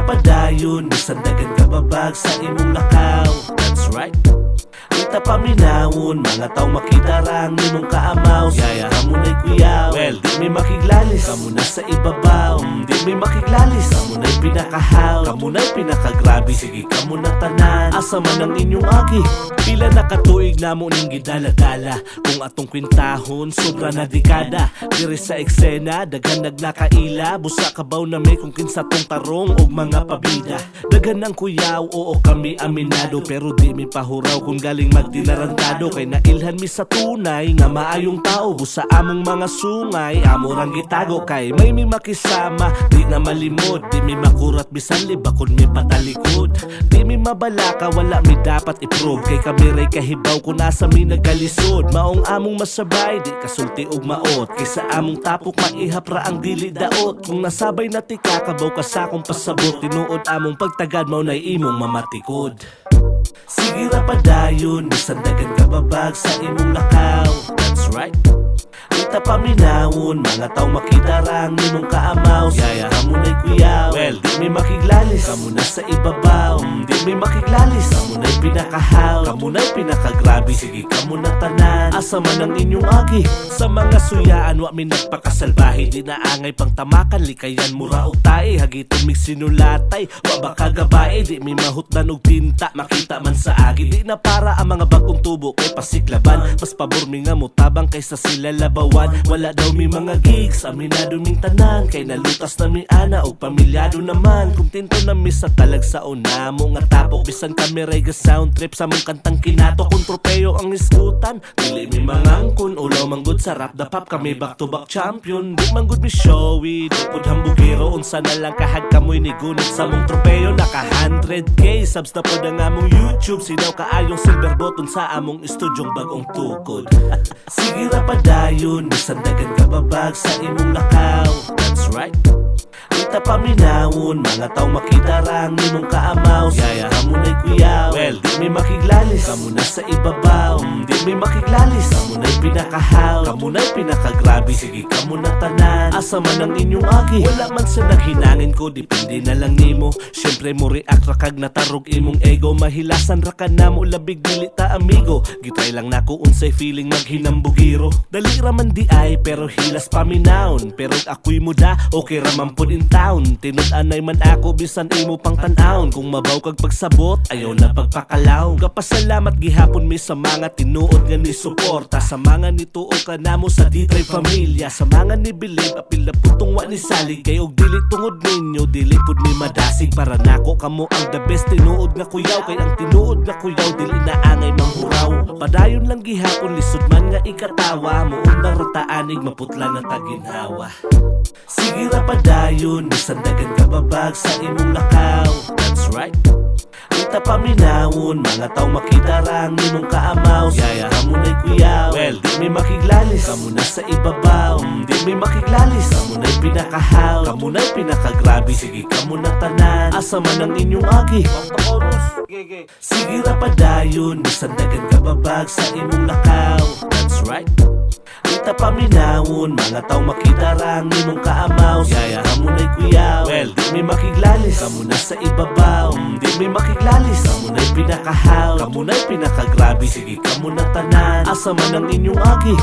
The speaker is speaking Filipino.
padayon, bisan dagan kababag sa imong lakaw. That's right. Kita paminawon, mga tao makidarang nimong kaamaw. Yaya hamunay kuyaw, well, di may makiglalis. Kamu na sa ibabaw, di may makiglalis. Kamu na'y pinakahaw, kamu na'y pinakagrabe. Sige kamu na tanan, asa man ang inyong aki. Pila nakatuig na mo ning gidala-dala. Kung atong kwintahon, sobra na dekada. Diri sa eksena, daghan nagnakaila. Busa kabaw na may kung kinsa tong tarong og mga pabida. Daghan ang kuyaw, oo kami aminado. Pero di mi pahuraw kung galing magtinarantado. Kay nailhan mi sa tunay nga maayong tao. Busa among mga sungay, amo rang gitago. Kay may mi makisama, di na malimod. Di mi makurat bisan libakon mi patalikod. Di mi mabalaka, wala mi dapat iprove. Kay kami ray kahibaw kung nasa mi nagkalisod. Maong among masabay, di kasulti og maot. Kaysa among tapok maihap ra ang dili daot. Kung nasabay na tika, kabaw ka sa akong pasabot. Tinuod among pagtagad, mao nay imong mamatikod. Sige ra padayon, bisan dagan kababag sa imong lakaw. That's right. Kita paminawon, mga tao makidarang nimong kaamaw. Yaya hamunay kuyaw, well, di may makiglalis. Kamu na sa ibabaw, di may makiglalis. Kamu na'y pinakahaw, kamu na'y pinakagrabe. Sige kamu na tanan, asa man ang inyong aki. Sa mga suyaan, wa mi nagpakasalbahe. Di naangay pang tamakan, likayan mura og tae. Hagiton mig sinulatay, wa baka gabae. Di mi mahutdan og tinta, makita man sa agi. Di na para ang mga bagong tubo kay pasiklaban. Mas pabor mi nga mutabang kaysa sila labawan. Wala daw mi mga gigs, aminado ming tanan. Kay nalutas na mi ana o pamilyado naman. Kung tinto na mi sa talag sa una mo nga tapok. Bisan kami rega sound trip sa mong kantang kinato. Kung tropeyo ang iskutan, dili mi mangangkon. Ulaw manggod sa rap, dapap kami back to back champion. Di manggod mi showy, di pud hambugero. Unsa na lang kahag kamoy ni gunit sa mong tropeyo. Naka 100k subs na pod ang among YouTube. Sinaw kaayong silver button sa among estudyong bagong tukod. Sige ra padayon, bisan dagan kababag sa imong lakaw. That's right. Kita paminawon, mga tao makidarang nimong kaamaw. Yaya hamunay kuyaw, well, di may makiglalis. Kamu na sa ibabaw, di may makiglalis. Kamu na'y pinakahaw, kamu na'y pinakagrabe. Sige kamu na tanan, asa man ang inyong aki. Wala man sa naghinangin ko, dipindi na lang nimo. Siyempre mo react ra kag natarog imong ego. Mahilasan ra ka na mo, labig dili ta amigo. Gitry lang nako unsay feeling maghinambugiro. Dali ra man di ay, pero hilas paminawon. Pero ako'y muda, okay ra man pud in town. Tinud-anay man ako, bisan imo pang tan-aon. Kung mabaw kag pagsabot, ayaw na pagpakalaw. Kapasalamat gihapon mi sa mga tinuod nga ni suporta. Sa mga nituo ka namo sa D3 Pamilya. Sa mga ni Bilib, apil na putong wa ni salig. Kay og dili tungod ninyo, dili pud mi madasig. Para nako kamo ang the best tinuod nga kuyaw. Kay ang tinuod nga kuyaw, dili na angay manghuraw. Padayon lang gihapon, lisod man nga ikatawa. Muundang rataanig, maputla na taginhawa. Sige ra padayon, bisan dagan kababag sa imong lakaw. That's right. Kita paminawon, mga tao makidarang nimong kaamaw. Yaya hamunay kuyaw, well, di may makiglalis. Kamu na sa ibabaw, di may makiglalis. Kamu na'y pinakahaw, kamu na'y pinakagrabe. Sige kamu na tanan, asa man ang inyong aki. Sige ra padayon, bisan dagan kababag sa imong lakaw. That's right. Kita paminawon, mga tao makidarang nimong kaamaw. Yaya hamunay kuyaw, well, di may makiglalis. Kamu na sa ibabaw, di may makiglalis. Kamu na'y pinakahaw, kamu na'y pinakagrabe. Sige kamu na tanan, asa man ang inyong aki.